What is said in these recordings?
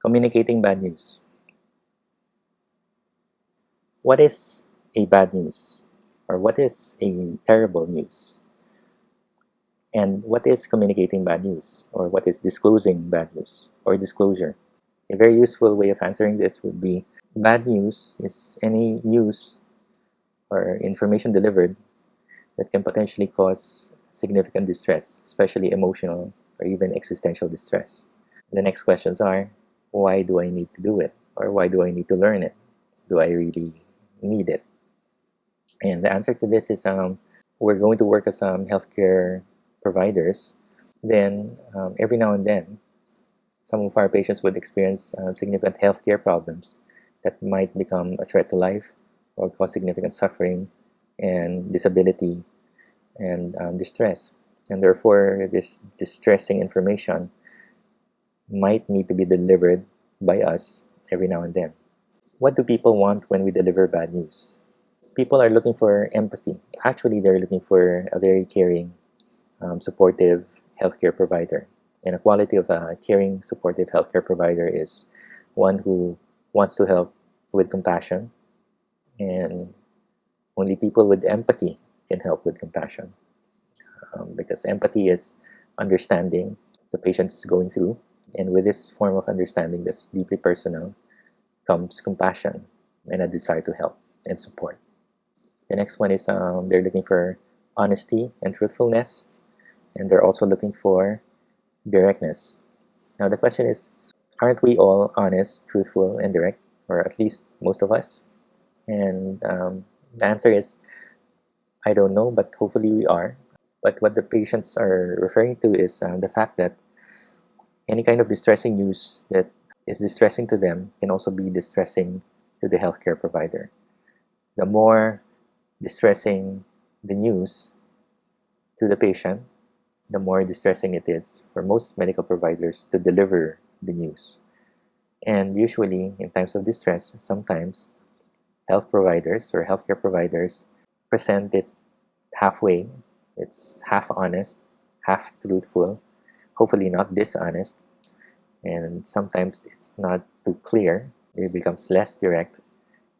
Communicating bad news. What is a bad news? Or what is a terrible news? And what is communicating bad news? Or what is disclosing bad news or disclosure? A very useful way of answering this would be bad news is any news or information delivered that can potentially cause significant distress, especially emotional or even existential distress. The next questions are, why do I need to do it? Or why do I need to learn it? Do I really need it? And the answer to this is we're going to work as healthcare providers. Then every now and then, some of our patients would experience significant healthcare problems that might become a threat to life or cause significant suffering and disability and distress. And therefore, this distressing information might need to be delivered by us every now and then. What do people want when we deliver bad news? People are looking for empathy. Actually, they're looking for a very caring, supportive healthcare provider. And the quality of a caring, supportive healthcare provider is one who wants to help with compassion, and only people with empathy can help with compassion. Because empathy is understanding the patient is going through, and with this form of understanding that's deeply personal comes compassion and a desire to help and support. The next one is they're looking for honesty and truthfulness, and they're also looking for directness. Now the question is, aren't we all honest, truthful, and direct, or at least most of us? And the answer is, I don't know, but hopefully we are. But what the patients are referring to is the fact that any kind of distressing news that is distressing to them can also be distressing to the healthcare provider. The more distressing the news to the patient, the more distressing it is for most medical providers to deliver the news. And usually, in times of distress, sometimes health providers or healthcare providers present it halfway. It's half honest, half truthful, hopefully not dishonest. And sometimes it's not too clear. It becomes less direct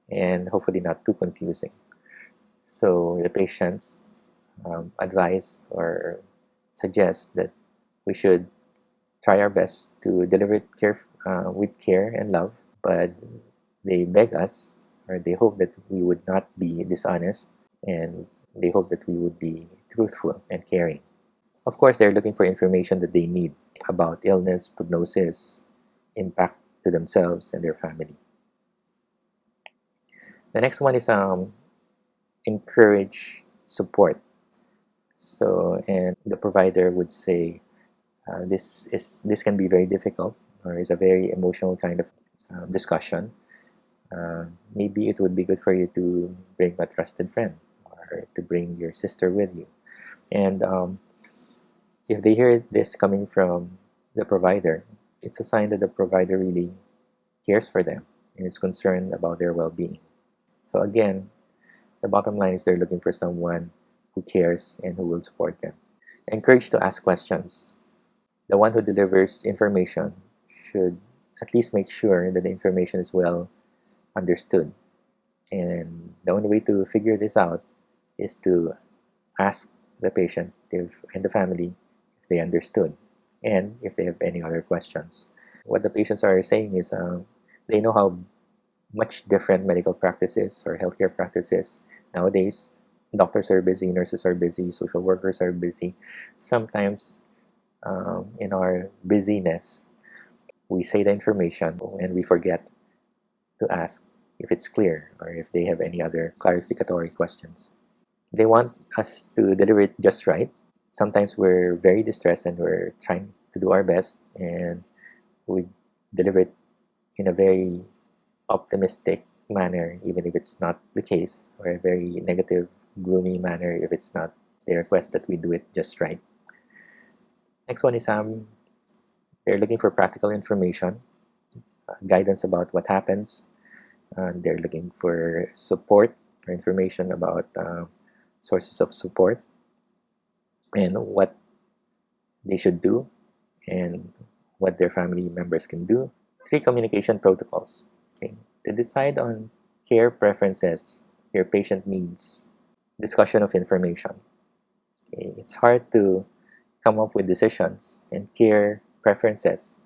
and hopefully not too confusing. So the patients advise or suggest that we should try our best to deliver it with care and love, but they beg us, or they hope that we would not be dishonest, and they hope that we would be truthful and caring. Of course, they're looking for information that they need about illness, prognosis, impact to themselves and their family. The next one is encourage support. So, and the provider would say, this can be very difficult, or is a very emotional kind of discussion. Maybe it would be good for you to bring a trusted friend or to bring your sister with you. And if they hear this coming from the provider, it's a sign that the provider really cares for them and is concerned about their well-being. So again, the bottom line is they're looking for someone who cares and who will support them. Encourage to ask questions. The one who delivers information should at least make sure that the information is well understood. And the only way to figure this out is to ask the patient and the family if they understood and if they have any other questions. What the patients are saying is they know how much different medical practices or healthcare practices nowadays. Doctors are busy, nurses are busy, social workers are busy. Sometimes in our busyness, we say the information and we forget to ask if it's clear or if they have any other clarificatory questions. They want us to deliver it just right. Sometimes we're very distressed and we're trying to do our best, and we deliver it in a very optimistic manner, even if it's not the case, or a very negative, gloomy manner if it's not. They request that we do it just right. Next one is they're looking for practical information, guidance about what happens. They're looking for support or information about sources of support and what they should do and what their family members can do. 3 communication protocols. Okay. To decide on care preferences, your patient needs, discussion of information. Okay. It's hard to come up with decisions and care preferences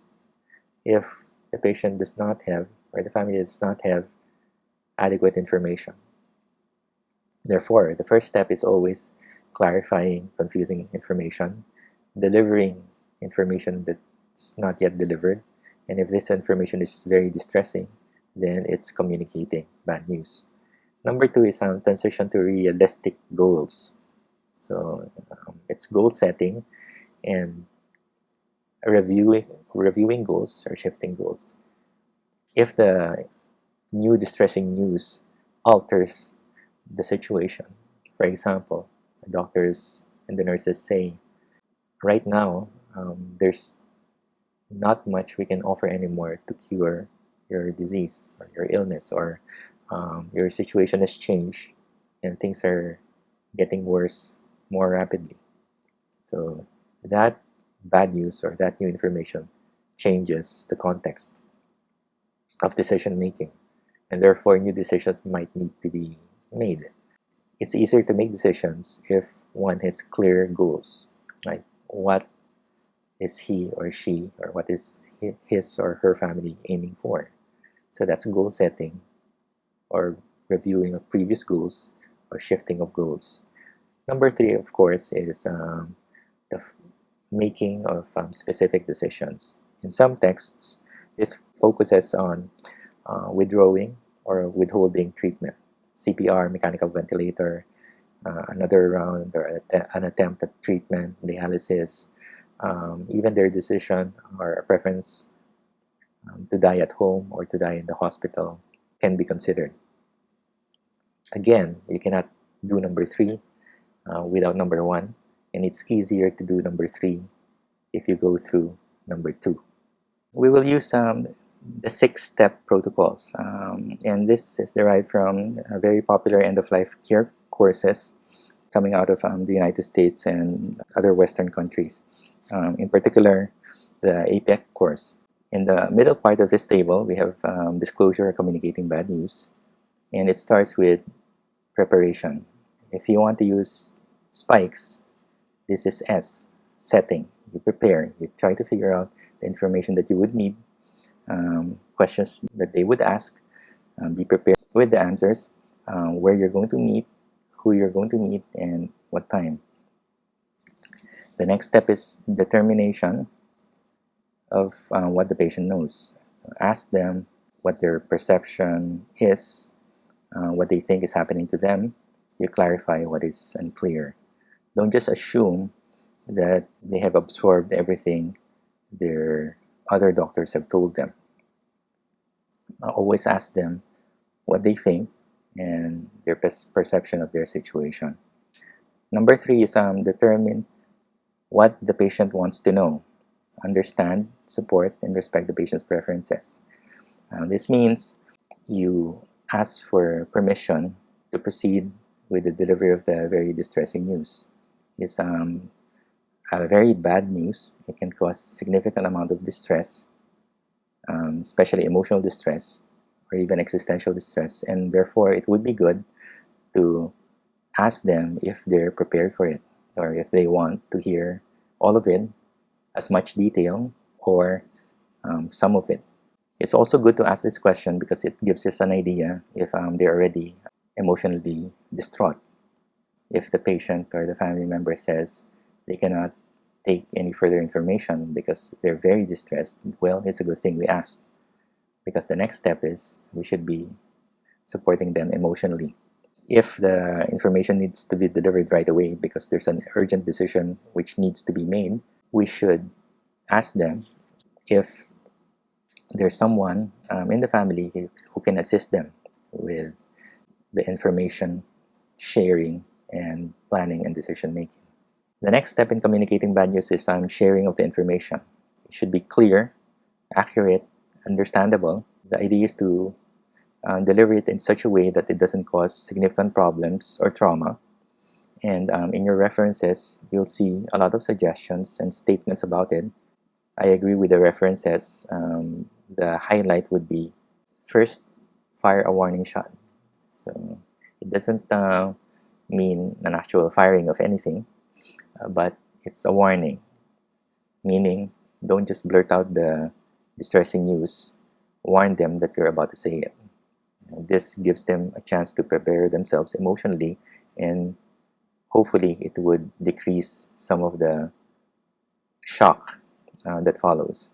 if the patient does not have, or the family does not have, adequate information. Therefore, the first step is always clarifying confusing information, delivering information that's not yet delivered, and if this information is very distressing, then it's communicating bad news. Number 2 is transition to realistic goals. So it's goal setting and reviewing goals or shifting goals. If the new distressing news alters the situation, for example, the doctors and the nurses say, right now, there's not much we can offer anymore to cure your disease or your illness, or your situation has changed and things are getting worse more rapidly. So that bad news or that new information changes the context of decision making, and therefore new decisions might need to be made. It's easier to make decisions if one has clear goals, like what is he or she, or what is his or her family aiming for. So that's goal setting, or reviewing of previous goals, or shifting of goals. Number 3, of course, is the making of specific decisions. In some texts, this focuses on withdrawing or withholding treatment, CPR, mechanical ventilator, another round or an attempt at treatment, dialysis, even their decision or a preference to die at home or to die in the hospital can be considered. Again, you cannot do number 3 without number 1, and it's easier to do number 3 if you go through number 2. We will use the 6-step protocols, and this is derived from very popular end-of-life care courses coming out of the United States and other Western countries, in particular the APEC course. In the middle part of this table, we have disclosure, communicating bad news, and it starts with preparation. If you want to use spikes, this is S, setting. You prepare, you try to figure out the information that you would need, questions that they would ask, be prepared with the answers, where you're going to meet, who you're going to meet, and what time. The next step is determination of what the patient knows. So ask them what their perception is, what they think is happening to them. You clarify what is unclear. Don't just assume that they have absorbed everything their other doctors have told them. Always ask them what they think and their perception of their situation. Number 3 is determine what the patient wants to know. Understand, support, and respect the patient's preferences. This means you ask for permission to proceed with the delivery of the very distressing news. It's a very bad news. It can cause significant amount of distress, especially emotional distress or even existential distress, and therefore it would be good to ask them if they're prepared for it, or if they want to hear all of it, as much detail, or some of it. It's also good to ask this question because it gives us an idea if they're already emotionally distraught. If the patient or the family member says they cannot take any further information because they're very distressed, well, it's a good thing we asked, because the next step is we should be supporting them emotionally. If the information needs to be delivered right away because there's an urgent decision which needs to be made, we should ask them if there's someone in the family who can assist them with the information sharing and planning and decision making. The next step in communicating bad news is sharing of the information. It should be clear, accurate, understandable. The idea is to deliver it in such a way that it doesn't cause significant problems or trauma. And in your references, you'll see a lot of suggestions and statements about it. I agree with the references the highlight would be first, fire a warning shot. So it doesn't mean an actual firing of anything, but it's a warning, meaning don't just blurt out the distressing news, warn them that you're about to say it. This gives them a chance to prepare themselves emotionally, and hopefully it would decrease some of the shock that follows.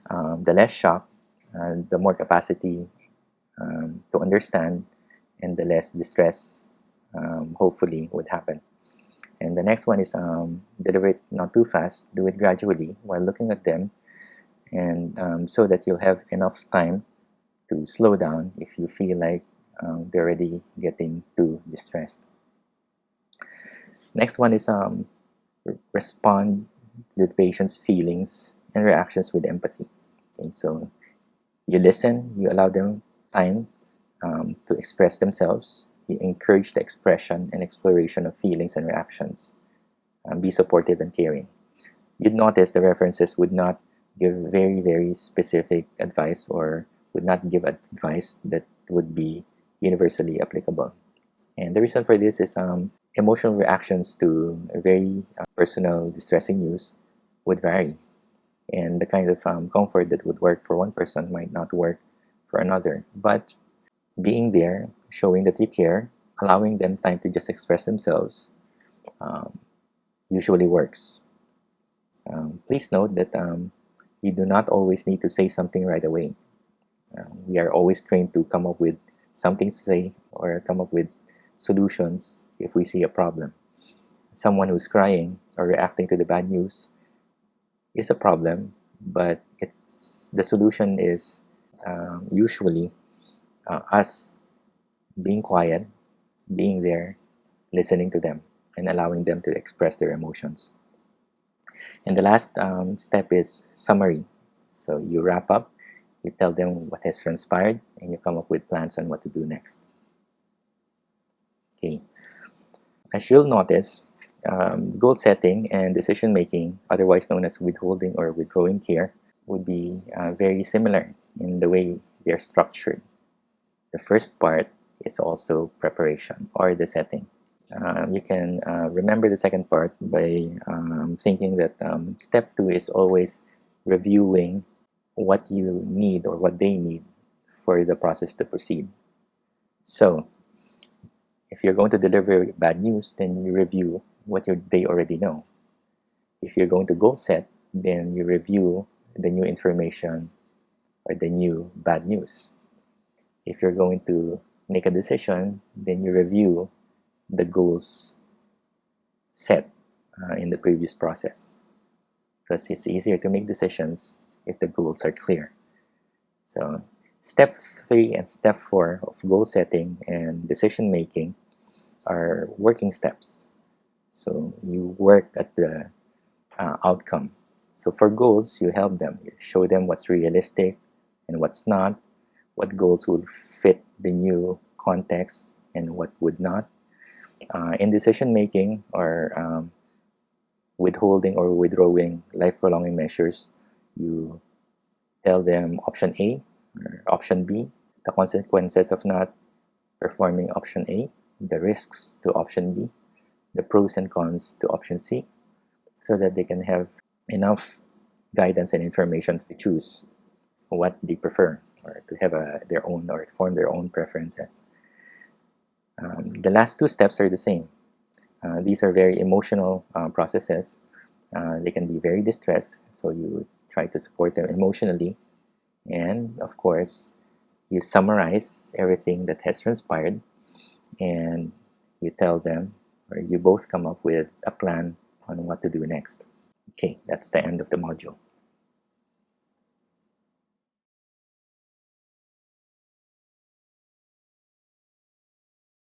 The less shock, the more capacity to understand, and the less distress hopefully would happen. And the next one is deliver it not too fast, do it gradually while looking at them, and so that you'll have enough time to slow down if you feel like they're already getting too distressed. Next one is respond to the patient's feelings and reactions with empathy. Okay, so you listen, you allow them time to express themselves, you encourage the expression and exploration of feelings and reactions, be supportive and caring. You'd notice the references would not give very, very specific advice, or would not give advice that would be universally applicable. And the reason for this is emotional reactions to very personal, distressing news would vary. And the kind of comfort that would work for one person might not work for another. But being there, showing that you care, allowing them time to just express themselves, usually works. Please note that you do not always need to say something right away. We are always trained to come up with something to say or come up with solutions if we see a problem. Someone who's crying or reacting to the bad news is a problem, but the solution is usually us being quiet, being there, listening to them, and allowing them to express their emotions. And the last step is summary. So you wrap up, you tell them what has transpired, and you come up with plans on what to do next. Okay. As you'll notice, goal setting and decision making, otherwise known as withholding or withdrawing care, would be very similar in the way they're structured. The first part is also preparation or the setting. You can remember the second part by thinking that step 2 is always reviewing what you need or what they need for the process to proceed. So, if you're going to deliver bad news, then you review what they already know. If you're going to goal set, then you review the new information or the new bad news. If you're going to make a decision, then you review the goals set in the previous process, because it's easier to make decisions if the goals are clear. So step 3 and step 4 of goal setting and decision making are working steps. So you work at the outcome. So for goals, you help them. You show them what's realistic and what's not, what goals will fit the new context and what would not. In decision making or withholding or withdrawing life-prolonging measures, you tell them option A or option B, the consequences of not performing option A, the risks to option B, the pros and cons to option C, so that they can have enough guidance and information to choose what they prefer or to have their own or form their own preferences. The last 2 steps are the same. These are very emotional processes. They can be very distressed, so you try to support them emotionally, and of course you summarize everything that has transpired, and you tell them, or you both come up with a plan on what to do next. Okay, that's the end of the module.